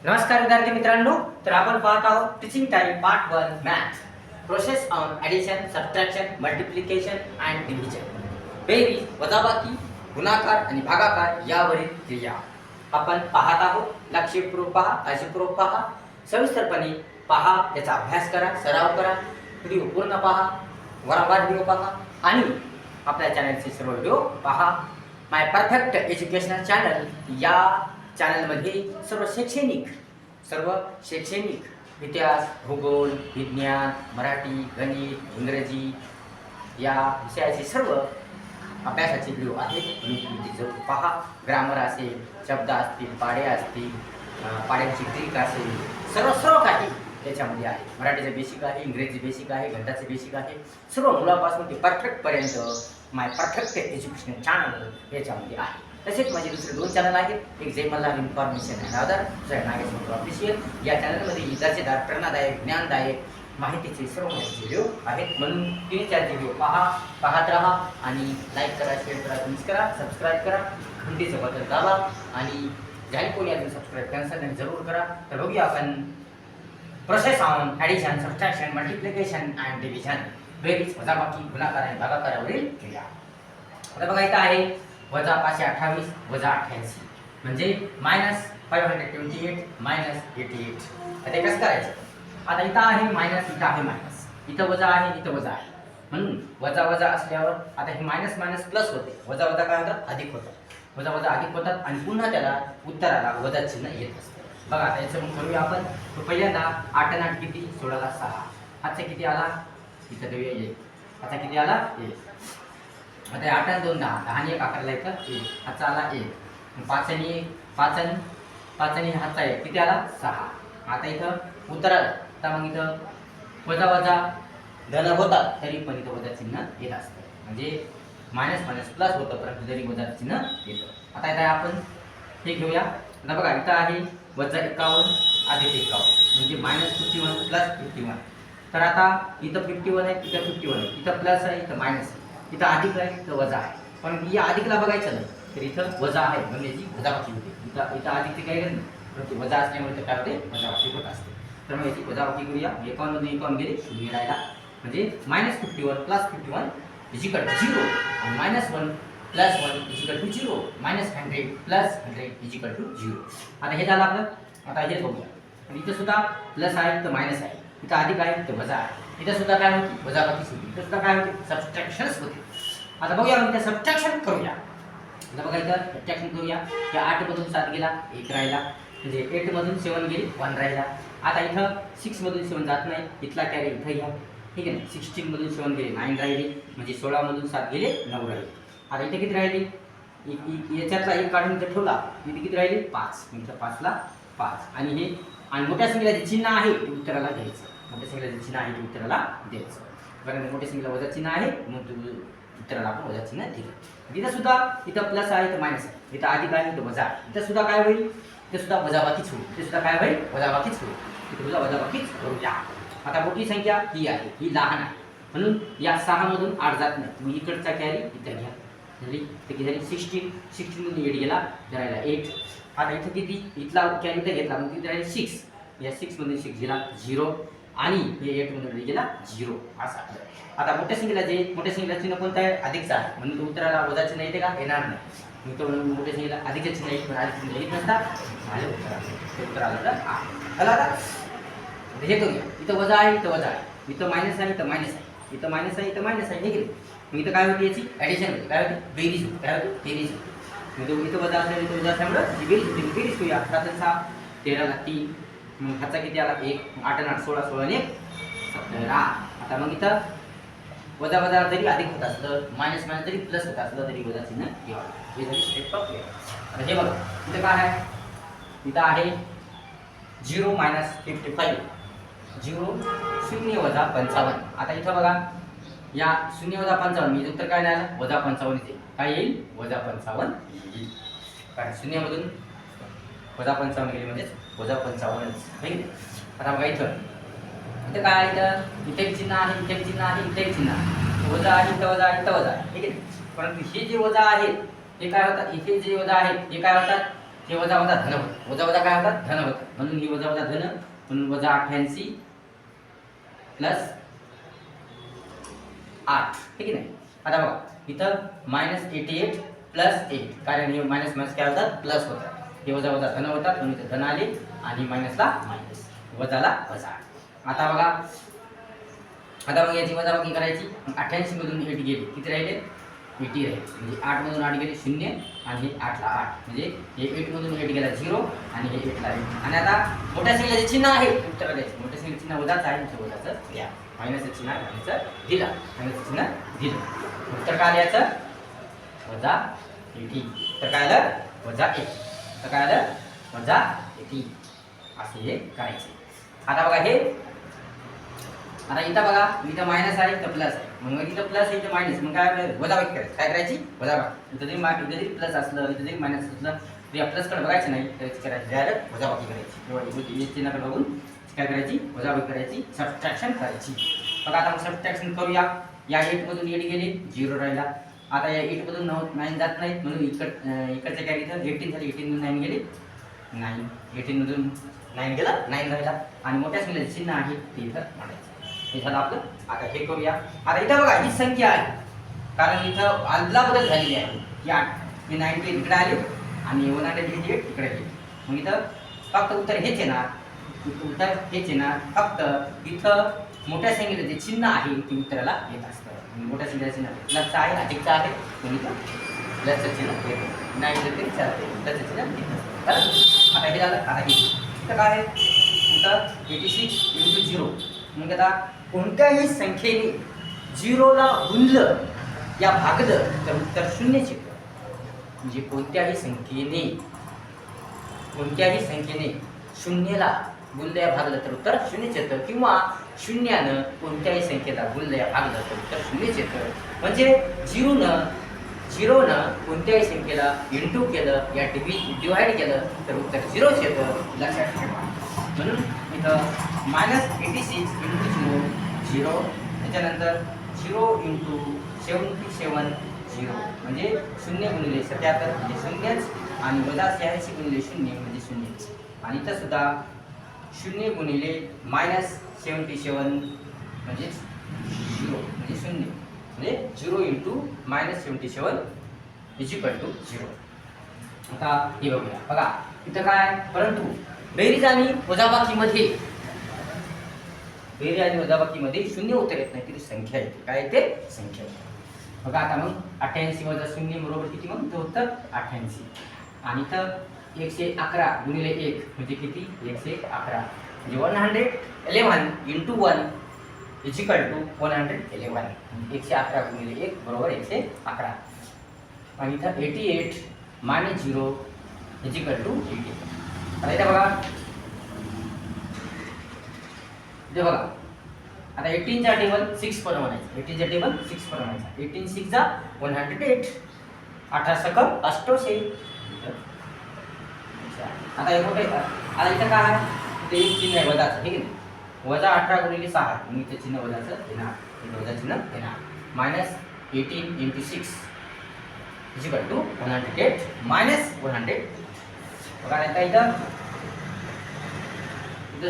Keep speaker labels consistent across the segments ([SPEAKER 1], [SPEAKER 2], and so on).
[SPEAKER 1] नमस्कार विद्यार्थी मित्रांनो, तर आपण पाहत आहोत teaching time part 1 math process on addition, subtraction, multiplication and division. बेरीज, वजाबाकी, गुणाकार आणि भागाकार यावरील क्रिया आपण पाहत आहोत. लक्षपूर्वक पहा, काळजीपूर्वक पहा, सविस्तरपणे पहा, याचा अभ्यास करा, सराव करा, व्हिडिओ पूर्ण पहा, वारंवार व्हिडिओ पहा आणि आपल्या चॅनलचे सर्व व्हिडिओ पहा. माय परफेक्ट एज्युकेशनल चॅनल या चॅनलमध्ये सर्व शैक्षणिक इतिहास, भूगोल, विज्ञान, मराठी, गणित, इंग्रजी या विषयाचे सर्व अभ्यासाचे व्हिडिओ आहेत. तुम्ही जरूर पहा. ग्रामर असेल, शब्द असतील, पाडे असतील, पाड्यांची ट्रिक असेल, सर्व काही त्याच्यामध्ये आहे. मराठीचं बेसिक आहे, इंग्रजी बेसिक आहे, गणिताचं बेसिक आहे. सर्व मुलापासून ते परफेक्टपर्यंत माय परफेक्ट एज्युकेशन चॅनल याच्यामध्ये आहे. तसेच माझे दुसरे 2 चॅनल आहेत. एक जय मल्हार इन्फॉर्मेशन अँड अदर, जय नागेश मंत्र ऑफिशियल. या चॅनलमध्ये दर्जेदार, प्रेरणादायक, ज्ञानदायक माहितीचे सर्व व्हिडिओ आहेत. म्हणून 3-4 व्हिडिओ पाहत राहा आणि लाईक करा, शेअर करा, कमेंट करा, सबस्क्राईब करा, घंटीचं बटन दाबा आणि ज्याने कोणी अजून सबस्क्राईब कॅन्सल जरूर करा. तर बघूया आपण process on addition, subtraction, multiplication and division, बेरीज, वजाबाकी, गुणाकार आणि भागाकारावरील क्रिया. आता बघा इथं आहे वजा 528 वजा 88 म्हणजे -528 -88. आता हे कसं करायचं? आता इथं आहे मायनस, इथं आहे मायनस, इथं वजा आहे, इथं वजा आहे. म्हणून वजा वजा असल्यावर आता हे मायनस मायनस प्लस होते. वजा वजा काय होतात? अधिक होतात. वजा वजा अधिक होतात आणि पुन्हा त्याला उत्तराला वजा चिन्ह येत असतं. बघा आता याचं मग करूया आपण. तो पहिल्यांदा 8 आणि 8 किती? 16 ला 6. हातचा किती आला? इथं देऊया 1. हातचा किती आला? 1. आता 8 आणि 2 10, 10 आणि 1 अकराला येतं 1. हातचा आला 1. 5 आणि 1, 5 आणि हातचा 1 किती आला? 6. आता इथं उत्तराला आता मग इथं वजा वजा धन होतात तरी पण इथं वजा चिन्ह येत असतं. म्हणजे मायनस मायनस प्लस होतं परंतु तरी वजा चिन्ह येतं. आता इथं आपण हे घेऊया. आता बघा इथं आहे वजा 51 अधिक 51 म्हणजे -51 प्लस 51. तर आता इथं 51 आहे, इथं 51 आहे, इथं प्लस आहे, इथं मायनस आहे, इथं अधिक आहे, इथं वजा आहे. पण या अधिकला बघायचं नाही तर इथं वजा आहे म्हणजे याची वजाबाकी होते. इथं अधिकची काही नाही परंतु वजा असल्यामुळे तर काय होते? वजाबाकी होत असते. तर मग याची वजाबाकी करूया. 51 मधून 51 गेले, 0 राहिला म्हणजे -51 प्लस 51 इजिकल टू 0 आणि -1 प्लस 1 इजिकल टू 0 -100 प्लस 100 इजिकल टू 0. आता हे झालं आपलं. आता हे बघूया. आणि इथं सुद्धा प्लस आहे, इथं मायनस आहे, इथं अधिक आहे, इथं वजा आहे. इथं सुद्धा काय होती? वजाबाकीच होती. इथं सुद्धा काय होते? सबट्रॅक्शनच होते. आता बघूया आपण इथं सबट्रॅक्शन करूया. आता बघा इथं सबट्रॅक्शन करूया. या 8 मधून 7 गेला, 1 राहिला म्हणजे 8 मधून 7 गेली, 1 राहिला. आता इथं 6 मधून 7 जात नाही, इथला कॅरी इथं घ्या, ठीक आहे ना. 16 मधून 7 गेले, 9 राहिले म्हणजे 16 मधून 7 गेले, 9 राहिले. आता इथे किती राहिले? याच्यातला 1 काढून इथं ठेवला, इथे किती राहिले? 5. इथं 5 ला 5 आणि हे आणि मोठ्या संख्येला जे चिन्ह आहे ते उत्तराला द्यायचं. मोठ्या संख्येला जे चिन्ह आहे ते उत्तराला द्यायचं. कारण मोठ्या संख्येला वजा चिन्ह आहे मग उत्तराला आपण वजा चिन्ह दिलं. इथं सुद्धा इथं प्लस आहे, इथं मायनस आहे, इथं अधिक आहे, इथं वजा आहे. इथं सुद्धा काय होईल? इथं सुद्धा वजाबाकीच होईल. इथे सुद्धा काय होईल? वजाबाकीच होईल. इथे सुद्धा वजाबाकीच करूया. आता मोठी संख्या ही आहे, ही लहान आहे म्हणून या 6 मधून 8 जात नाही. मग इकडचा कॅरी इथं घ्या झाली. तर किती झाली? 16 मधून 8 गेला, राहिला 8. आता इथं किती? इथला कॅरी इथं घेतला मग तिथे राहिले 6. या 6 मधून 6 गेला 0 आणि हे 8 मधून गेला 0 असा. आता मोठ्या संख्येला चिन्ह कोणतं आहे? अधिकचा आहे म्हणून तो उत्तराला वजा चिन्ह येते का? येणार नाही. मग तो मोठ्या संख्येला अधिकचे चिन्ह येईल पण अधिक चिन्ह येत नसतात. माझ्या उत्तराला आता हे करूया. इथं वजा आहे, इथं वजा आहे, इथं मायनस आहे, इथं मायनस आहे, इथं मायनस आहे, इथं मायनस आहे, हे गेले. मग इथं काय होती? याची ॲडिशन होती. काय होती? बेरीज होती. काय होती? बेरीज होती. मग इथं वजा असल्यामुळे इथं वजा असल्यामुळे ही बेरीज होती. बेरीज करूया. 7 आणि 6 13 ला 3. मग हातचा किती आला? 1. 8 आणि 8 16, 16 आणि 1 17. आता मग इथं वजा वजा जरी अधिक होत असलं, मायनस मायनस जरी प्लस होत असलं तरी वजा चिन्ह घ्यावं. हे झाली स्टेप ऑफ क्लिअर. आता हे बघा इथं काय आहे? इथं आहे 0 - 55 0 0 वजा 55. आता इथं बघा या 0 वजा 55 म्हणजे उत्तर काय नाही आलं? वजा 55 येईल. काय येईल? वजा 55 येईल. कारण 0 मधून वजा 55 गेली म्हणजेच वजा 55. आता बघा इथं काय आहे? इथं एक चिन्ह आहे, इथे एक चिन्ह आहे, इथे एक चिन्ह आहे. वजा आहे, इथं वजा आहे, इथं वजा आहे, ठीक आहे. परंतु हे जे वजा आहे हे काय होतात? इथे जे वजा आहे हे काय होतात? हे वजा वजा धन होतं. वजा वजा काय होतात? धन होतं. म्हणून ही वजा वजा धन, म्हणून वजा 88 प्लस 8. ठीक आहे नाही. आता बघा इथं -88 प्लस 8, कारण हे मायनस मायनस काय होतात? प्लस होतात. हे वजा वजा धन होतात, म्हणून इथे धन आले आणि मायनसला मायनस, वजाला वजा. आता बघा, आता मग याची वजाबाकी करायची. 88 मधून 8 गेले, किती राहिले? 80 राहिले. म्हणजे 8 मधून 8 गेले 0 आणि हे 8 ला 8, म्हणजे हे 8 मधून 8 गेला 0 आणि हे 8 ला 8. आणि आता मोठ्या संख्येचे चिन्ह आहे उत्तर द्यायचे. मोठ्या संख्येचे चिन्ह वजाच आहे, म्हणजे वजाचं घ्या. मायनसचं चिन्ह मायनसचं दिलं, मायनसचं चिन्ह दिलं. उत्तर काय आलं याचं? वजा 80. तर काय आलं? वजा 1. तर काय आलं? वजा 80. असे हे करायचे. आता बघा हे, आता इथं बघा, इथं मायनस आहे, इथं प्लस आहे. मग इथं प्लस आहे, इथं मायनस, मग काय वजाबाकी करायची. काय करायची? वजाबाकी. इथं जरी प्लस असलं, इथं जरी मायनस असलं तरी प्लसकडे बघायचं नाही, तर करायची डायरेक्ट वजाबाकी करायची. किंवा चिन्हाकडे बघून काय करायची? वजाबाकी करायची, सबट्रॅक्शन करायची. बघा आता मग सबट्रॅक्शन करूया. या 8 मधून 8 गेले, 0 राहिला. आता या 8 मधून 9 जात नाहीत, म्हणून इकडच्या कॅरी इथं 18 झाली. 18 मधून 9 गेले 9, 18 मधून 9 गेला 9 राहिला. आणि मोठ्या संख्येचे चिन्ह आहे ते इथं मांडायचं. हे झालं आपलं. आता हे करूया. आता इथं बघा ही संख्या आहे, कारण इथं आदला बदल झालेली आहे. ही 8, ही 90 इकडे आले आणि 188 इकडे गेले. मग इथं फक्त उत्तर हेच येणार, उत्तर हेच येणार. फक्त इथं मोठ्या संख्येचं जे चिन्ह आहे ते उत्तराला येत असतं. मोठ्या संख्येचं चिन्ह प्लसचं आहे, अधिकचं आहे, म्हणून इथं प्लसचं चिन्ह येतं. नाही दिलं तरी चालते, प्लसचं चिन्ह येत नसतं. बरं, आता हे झालं. आता हे इथं काय आहे? इथं 86 × 0. मग आता कोणत्याही संख्येने 0ला गुणलं या भागलं तर उत्तर 0 येतं. म्हणजे कोणत्याही संख्येने 0ला गुणलं या भागलं तर उत्तर 0 येतं. किंवा 0नं कोणत्याही संख्येला गुणलं या भागलं तर उत्तर 0 येतं. म्हणजे 0नं कोणत्याही संख्येला इंटू केलं या डिवाइड केलं तर उत्तर 0 येतं. लक्षात ठेवा. म्हणून इथं -86 × 0 0, त्याच्यानंतर 0 × 77 0, म्हणजे 0 × 77 म्हणजे 0च, आणि वजा 86 × 0 म्हणजे 0. आणि इथं सुद्धा 0 × -77 म्हणजे 0 म्हणजे 0, म्हणजे 0 × -77 = 0. आता हे बघूया. बघा इथं काय, परंतु बेरीज आणि वजाबाकीमध्ये 0 उत्तर येत नाही, तरी संख्या येते. काय येते? संख्या येते. बघा आता मग 88 - 0 बरोबर किती? मग ते उत्तर 88. आणि इथं 111 × 1 म्हणजे किती? 111, म्हणजे 111 × 1 = 111. 111 × 1 बरोबर 111. आणि इथं 88 - 0 = 80. आता इथं बघा, इथे बघा आता 18 चा टेबल 6 पण म्हणायचं. 18 चा टेबल 6 पण म्हणायचा. 18 6 चा 108, 18 सक 88. आता हे मोठे, आता इथं काय आहे? ते एक चिन्ह आहे वजाचं, ठीक आहे. वजा 18 × 6, मी ते चिन्ह वजाचं देणार, वजा चिन्ह देणार. -18 × 6 = 108 - 100. बघा आता इथं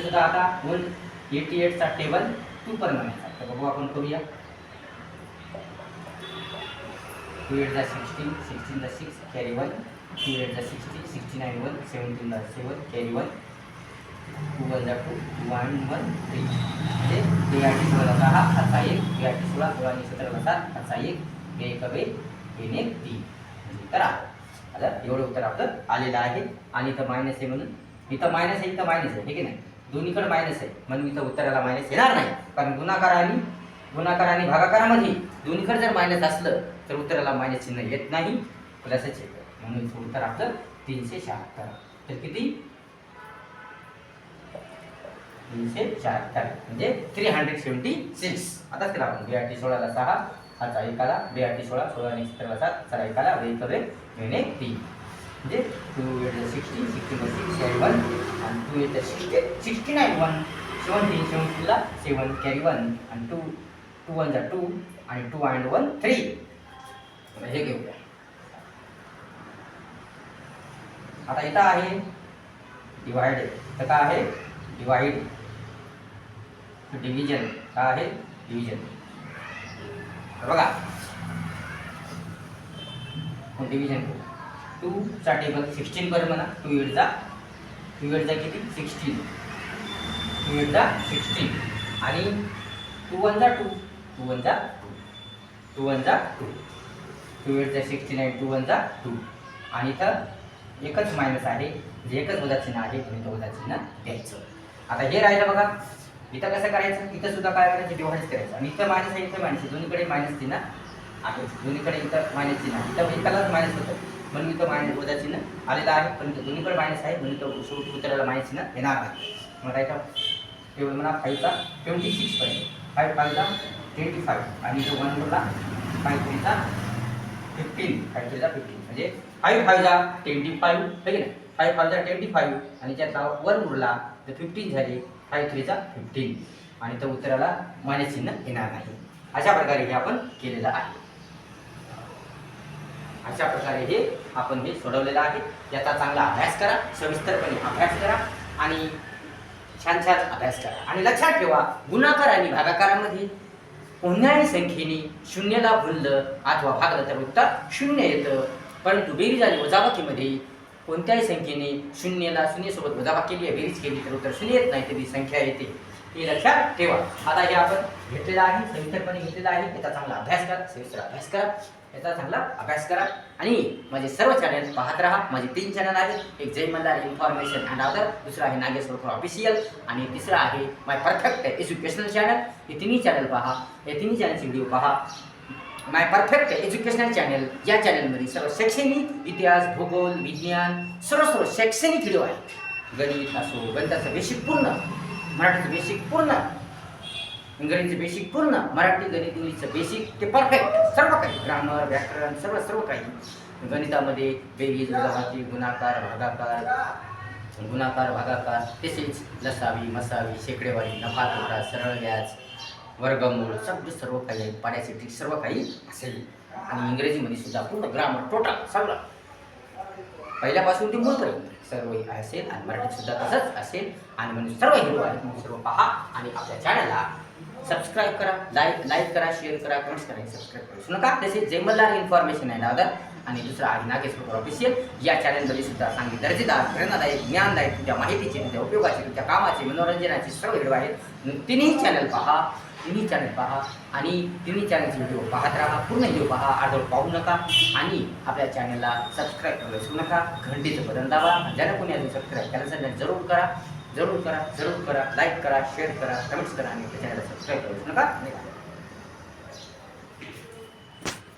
[SPEAKER 1] सुद्धा आता 188 चा टेबल 2 पण म्हणायचा. तर बघू आपण करूया. 2 8 = 16, 16 = 6 कॅरी 1, 2 8 = 60, 69 = 1, 17 = 7 कॅरी 1, 2 1 = 2, 2 आणि 1 3. म्हणजे 2 8 16 6 हाचा 1, 2 8 16, 16 आणि 17 7 हाचा 1, 2 1 2, 3 1 3. तर आता एवढं उत्तर आपलं आलेलं आहे. आणि इथं मायनस आहे, म्हणून इथं मायनस आहे, इथं मायनस आहे, ठीक आहे. नाही दोन्हीकडे मायनस आहे, म्हणून इथं उत्तराला मायनस येणार नाही. कारण गुणाकार आणि भागाकारामध्ये दोन्हीकडे जर मायनस असलं तर उत्तराला मायनस चिन्ह येत नाही, प्लसच येतं. म्हणून इथं उत्तर आपलं 376. तर किती? 376 म्हणजे 376. आता केला आपण 2 8 16 ला 6 हाचा 1 आला, 2 8 16, 16 आणि 17 7 चला 1 आला, 1 1 3. म्हणजे 2 8 = 60, 16 = 6 कॅरी 1, आणि 2 8 = 60, 69 1, 17 17 ला 7 कॅरी 1, आणि 2 1 = 2, आणि 2 and 1 3. हे घेऊया. आता इथं आहे डिवाइडेड, तर काय आहे डिवाइड, डिव्हिजन काय आहे डिव्हिजन. बघा डिव्हिजन 2 चा टेबल 16 बरं म्हणा. 2 8 चा किती 16, 2 8 चा 16 आणि 2 1 चा 2, 2 1 चा 2, 2 1 चा 2, 2 8 चा 16 आणि 2 1 चा 2. आणि इथं एकच मायनस आहे, जे एकच वजा चिन्ह आहे म्हणून तो वजा चिन्ह द्यायचं. आता हे राहिलं बघा. इथं कसं करायचं, इथं सुद्धा काय करायचं डिवाइड करायचं. आणि इथं मायनस आहे, इथं मायनस आहे, दोन्हीकडे मायनस चिन्ह आहे, दोन्हीकडे इथं मायनस चिन्ह आहे. इथं एकालाच मायनस होतं म्हणून इथं मायनस वजा चिन्ह आलेलं आहे, पण इथं दोन्हीकडे मायनस आहे म्हणून इथं शेवटी उत्तराला मायनस चिन्ह येणार नाही. मग इथं टेबल म्हणा 5 चा 26 पर्यंत, 5 5 चा 25 आणि इथं 1 ला 5 3 चा 15, 5 3 चा 15 म्हणजे 5 5 चा 25 आहे की नाही. 5 5 चा 25 आणि त्यातला 1 उरला तर 15 झाले. 5 3 चा 15 आणि तर उत्तराला मायनस चिन्ह येणार नाही. अशा प्रकारे हे आपण केलेलं आहे. अशा प्रकारे हे आपण हे सोडवलेलं आहे. याचा चांगला अभ्यास करा, सविस्तरपणे अभ्यास करा आणि छान छान अभ्यास करा. आणि लक्षात ठेवा, गुणाकार आणि भागाकारामध्ये कोणत्याही संख्येने शून्याला भुललं अथवा भागलं तर उत्तर 0 येतं. परंतु बेरीज आणि वजाबाकीमध्ये कोणत्याही संख्येने शून्यसोबत वजाबाकी केली, बेरीज केली तर उत्तर 0 येत नाही, तर ती संख्या येते. हे लक्षात ठेवा. आता हे आपण घेतलेलं आहे, सविस्तरपणे घेतलेलं आहे. याचा चांगला अभ्यास करा, सविस्तर अभ्यास करा, याचा चांगला अभ्यास करा. आणि माझे सर्व चॅनल पाहत राहा. माझे 3 चॅनल आहेत. एक जय मल्हार इन्फॉर्मेशन अँड अदर, दुसरा आहे नागेश्वर ऑफिशियल आणि तिसरा आहे माय परफेक्ट एज्युकेशनल चॅनल. हे तिन्ही चॅनल पहा, या तिन्ही चॅनलचे व्हिडिओ पहा. माय परफेक्ट एज्युकेशनल चॅनल या चॅनलमध्ये सर्व शैक्षणिक, इतिहास, भूगोल, विज्ञान सर्व शैक्षणिक व्हिडिओ आहेत. गणित असो, गणिताचं बेसिक पूर्ण, मराठीचं बेसिक पूर्ण, इंग्रजीचं बेसिक पूर्ण, मराठी गणित इंग्लिशचं बेसिक ते परफेक्ट, सर्व काही ग्रामर, व्याकरण सर्व काही. गणितामध्ये बेरीज, वजाबाकी, गुणाकार भागाकार, तसेच लसावी, मसावी, शेकडेवारी, नफा तोटा, सरळ व्याज, वर्गमूळ सर्व काही आहे. पाड्याचे ट्रिक सर्व काही असेल. आणि इंग्रजीमध्ये सुद्धा पूर्ण ग्रामर टोटल सगळं पहिल्यापासून ते मूळपर्यंत सर्व असेल. आणि मराठीत सुद्धा तसंच असेल. आणि म्हणून सर्व हिरो आहेत, म्हणून सर्व पहा आणि आपल्या चॅनलला सबस्क्राईब करा, लाईक करा, शेअर करा, कमेंट्स करा, सबस्क्राईब करू विसरू नका. तसेच जय मल्हार इन्फॉर्मेशन अँड अदर आणि दुसरा आहे नागेश्वर ऑफिशियल या चॅनलमध्ये सुद्धा चांगली दर्जेदार, प्रेरणादायक, ज्ञानदायक, तुमच्या माहितीचे, तुमच्या उपयोगाचे, तुमच्या कामाचे, मनोरंजनाचे सर्व व्हिडिओ आहेत. तिन्ही चॅनल पहा आणि तिन्ही चॅनलचे व्हिडिओ पाहत राहा. पूर्ण व्हिडिओ पहा, अर्धवट पाहू नका. आणि आपल्या चॅनलला सबस्क्राईब करायला विसरू नका. घंटीचं बटन दाबा. ज्याला कोणी अजून सबस्क्राईब करायचं जरूर करा. लाईक करा, शेअर करा, कमेंट्स करा आणि आपल्या चॅनलला सबस्क्राईब करायला विसरू नका.